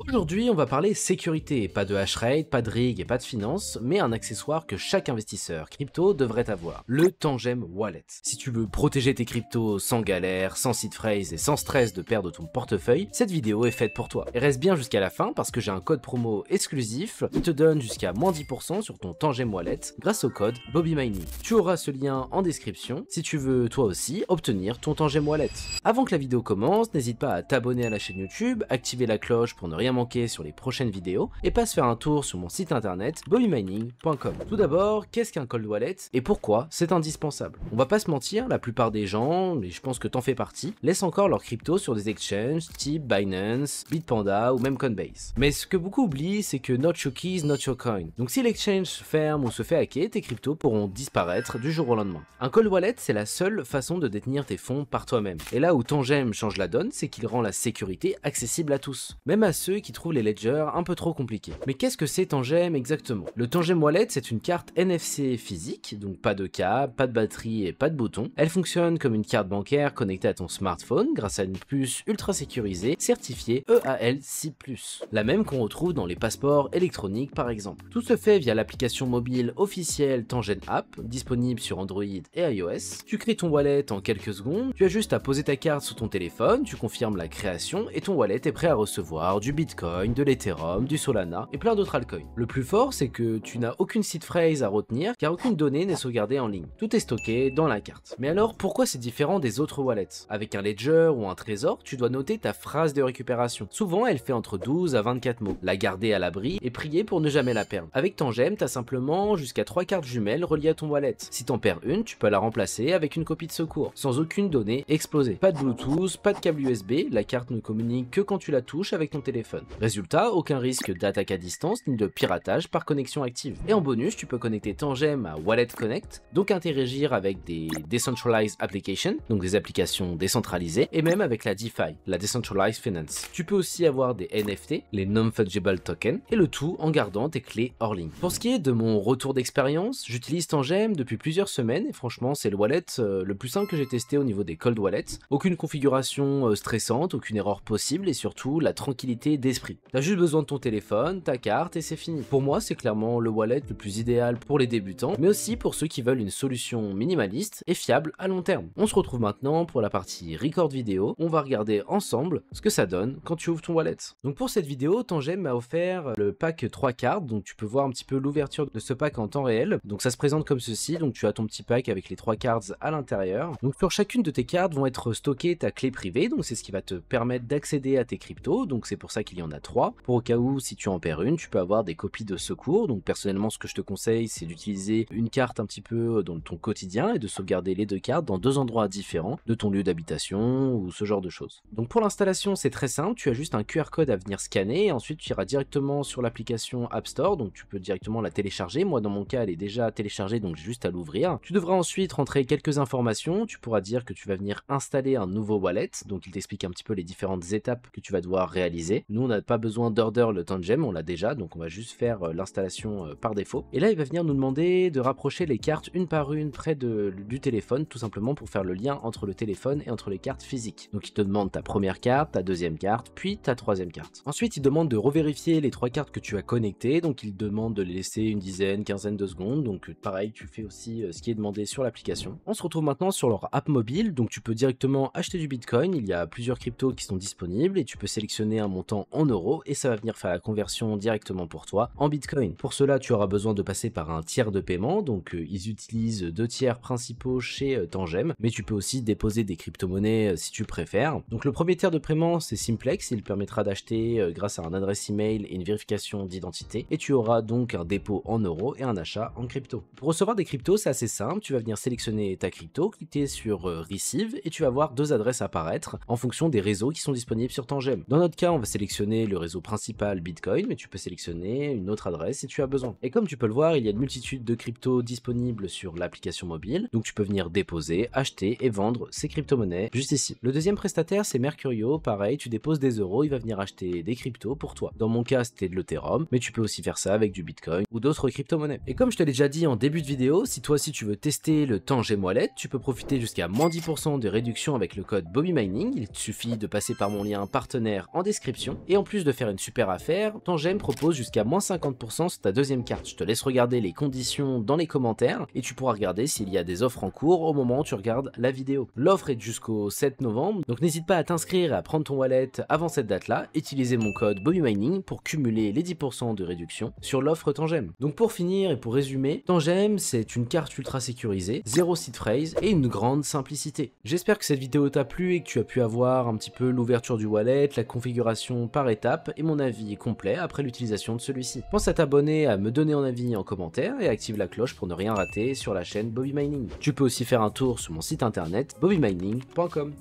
Aujourd'hui, on va parler sécurité, pas de hashrate, pas de rig et pas de finance, mais un accessoire que chaque investisseur crypto devrait avoir, le Tangem Wallet. Si tu veux protéger tes cryptos sans galère, sans seed phrase et sans stress de perdre ton portefeuille, cette vidéo est faite pour toi. Et reste bien jusqu'à la fin parce que j'ai un code promo exclusif qui te donne jusqu'à moins 10% sur ton Tangem Wallet grâce au code BobbyMining. Tu auras ce lien en description si tu veux toi aussi obtenir ton Tangem Wallet. Avant que la vidéo commence, n'hésite pas à t'abonner à la chaîne YouTube, activer la cloche pour ne rien manquer sur les prochaines vidéos et passe faire un tour sur mon site internet bobbymining.com. Tout d'abord, qu'est-ce qu'un cold wallet et pourquoi c'est indispensable? On va pas se mentir, la plupart des gens, et je pense que t'en fais partie, laissent encore leurs cryptos sur des exchanges type Binance, Bitpanda ou même Coinbase. Mais ce que beaucoup oublient, c'est que not your keys, not your coin. Donc si l'exchange ferme ou se fait hacker, tes cryptos pourront disparaître du jour au lendemain. Un cold wallet, c'est la seule façon de détenir tes fonds par toi-même. Et là où Tangem change la donne, c'est qu'il rend la sécurité accessible à tous, même à ceux qui trouvent les ledgers un peu trop compliqués. Mais qu'est-ce que c'est Tangem exactement? Le Tangem Wallet, c'est une carte NFC physique, donc pas de câble, pas de batterie et pas de bouton. Elle fonctionne comme une carte bancaire connectée à ton smartphone grâce à une puce ultra sécurisée certifiée EAL6+, la même qu'on retrouve dans les passeports électroniques par exemple. Tout se fait via l'application mobile officielle Tangem App, disponible sur Android et iOS. Tu crées ton wallet en quelques secondes, tu as juste à poser ta carte sur ton téléphone, tu confirmes la création et ton wallet est prêt à recevoir du Bitcoin, de l'Ethereum, du Solana et plein d'autres altcoins. Le plus fort, c'est que tu n'as aucune seed phrase à retenir car aucune donnée n'est sauvegardée en ligne. Tout est stocké dans la carte. Mais alors, pourquoi c'est différent des autres wallets? Avec un ledger ou un trésor, tu dois noter ta phrase de récupération. Souvent, elle fait entre 12 à 24 mots. La garder à l'abri et prier pour ne jamais la perdre. Avec Tangem, t'as simplement jusqu'à 3 cartes jumelles reliées à ton wallet. Si t'en perds une, tu peux la remplacer avec une copie de secours, sans aucune donnée explosée. Pas de Bluetooth, pas de câble USB, la carte ne communique que quand tu la touches avec ton téléphone. Résultat, aucun risque d'attaque à distance ni de piratage par connexion active. Et en bonus, tu peux connecter Tangem à Wallet Connect, donc interagir avec des Decentralized Applications, donc des applications décentralisées, et même avec la DeFi, la Decentralized Finance. Tu peux aussi avoir des NFT, les Non-Fungible Tokens, et le tout en gardant tes clés hors ligne. Pour ce qui est de mon retour d'expérience, j'utilise Tangem depuis plusieurs semaines, et franchement, c'est le wallet le plus simple que j'ai testé au niveau des cold wallets. Aucune configuration stressante, aucune erreur possible, et surtout la tranquillité d'esprit. T'as juste besoin de ton téléphone, ta carte et c'est fini. Pour moi, c'est clairement le wallet le plus idéal pour les débutants, mais aussi pour ceux qui veulent une solution minimaliste et fiable à long terme. On se retrouve maintenant pour la partie record vidéo. On va regarder ensemble ce que ça donne quand tu ouvres ton wallet. Donc pour cette vidéo, Tangem m'a offert le pack 3 cartes, donc tu peux voir un petit peu l'ouverture de ce pack en temps réel. Donc ça se présente comme ceci, donc tu as ton petit pack avec les 3 cartes à l'intérieur. Donc sur chacune de tes cartes vont être stockées ta clé privée, donc c'est ce qui va te permettre d'accéder à tes cryptos, donc c'est pour ça qu'il y en a 3. Pour au cas où, si tu en perds une, tu peux avoir des copies de secours. Donc personnellement, ce que je te conseille, c'est d'utiliser une carte un petit peu dans ton quotidien et de sauvegarder les 2 cartes dans 2 endroits différents de ton lieu d'habitation ou ce genre de choses. Donc pour l'installation, c'est très simple, tu as juste un QR code à venir scanner et ensuite tu iras directement sur l'application App Store, donc tu peux directement la télécharger. Moi dans mon cas, elle est déjà téléchargée, donc j'ai juste à l'ouvrir. Tu devras ensuite rentrer quelques informations, tu pourras dire que tu vas venir installer un nouveau wallet, donc il t'explique un petit peu les différentes étapes que tu vas devoir réaliser. Nous on n'a pas besoin d'order le Tangem, on l'a déjà, donc on va juste faire l'installation par défaut. Et là il va venir nous demander de rapprocher les cartes une par une près du téléphone, tout simplement pour faire le lien entre le téléphone et entre les cartes physiques. Donc il te demande ta première carte, ta deuxième carte, puis ta troisième carte. Ensuite il demande de revérifier les 3 cartes que tu as connectées, donc il demande de les laisser une dizaine, quinzaine de secondes, donc pareil tu fais aussi ce qui est demandé sur l'application. On se retrouve maintenant sur leur app mobile, donc tu peux directement acheter du Bitcoin, il y a plusieurs cryptos qui sont disponibles et tu peux sélectionner un montant en euros et ça va venir faire la conversion directement pour toi en Bitcoin. Pour cela tu auras besoin de passer par un tiers de paiement, donc ils utilisent 2 tiers principaux chez Tangem, mais tu peux aussi déposer des crypto-monnaies si tu préfères. Donc le premier tiers de paiement c'est Simplex, il permettra d'acheter grâce à un adresse email et une vérification d'identité et tu auras donc un dépôt en euros et un achat en crypto. Pour recevoir des cryptos c'est assez simple, tu vas venir sélectionner ta crypto, cliquer sur Receive et tu vas voir 2 adresses apparaître en fonction des réseaux qui sont disponibles sur Tangem. Dans notre cas on va sélectionner le réseau principal Bitcoin, mais tu peux sélectionner une autre adresse si tu as besoin. Et comme tu peux le voir, il y a une multitude de cryptos disponibles sur l'application mobile, donc tu peux venir déposer, acheter et vendre ces crypto-monnaies juste ici. Le deuxième prestataire c'est Mercurio, pareil, tu déposes des euros, il va venir acheter des cryptos pour toi. Dans mon cas c'était de l'Ethereum, mais tu peux aussi faire ça avec du Bitcoin ou d'autres crypto-monnaies. Et comme je te l'ai déjà dit en début de vidéo, si toi aussi tu veux tester le Tangem Wallet, tu peux profiter jusqu'à moins 10% de réduction avec le code BobbyMining, il te suffit de passer par mon lien partenaire en description Et en plus de faire une super affaire, Tangem propose jusqu'à moins 50% sur ta deuxième carte. Je te laisse regarder les conditions dans les commentaires et tu pourras regarder s'il y a des offres en cours au moment où tu regardes la vidéo. L'offre est jusqu'au 7 novembre, donc n'hésite pas à t'inscrire et à prendre ton wallet avant cette date-là. Utilisez mon code BobbyMining pour cumuler les 10% de réduction sur l'offre Tangem. Donc pour finir et pour résumer, Tangem c'est une carte ultra sécurisée, zéro seed phrase et une grande simplicité. J'espère que cette vidéo t'a plu et que tu as pu avoir un petit peu l'ouverture du wallet, la configuration par étapes et mon avis complet après l'utilisation de celui-ci. Pense à t'abonner, à me donner un avis en commentaire et active la cloche pour ne rien rater sur la chaîne Bobby Mining. Tu peux aussi faire un tour sur mon site internet bobbymining.com.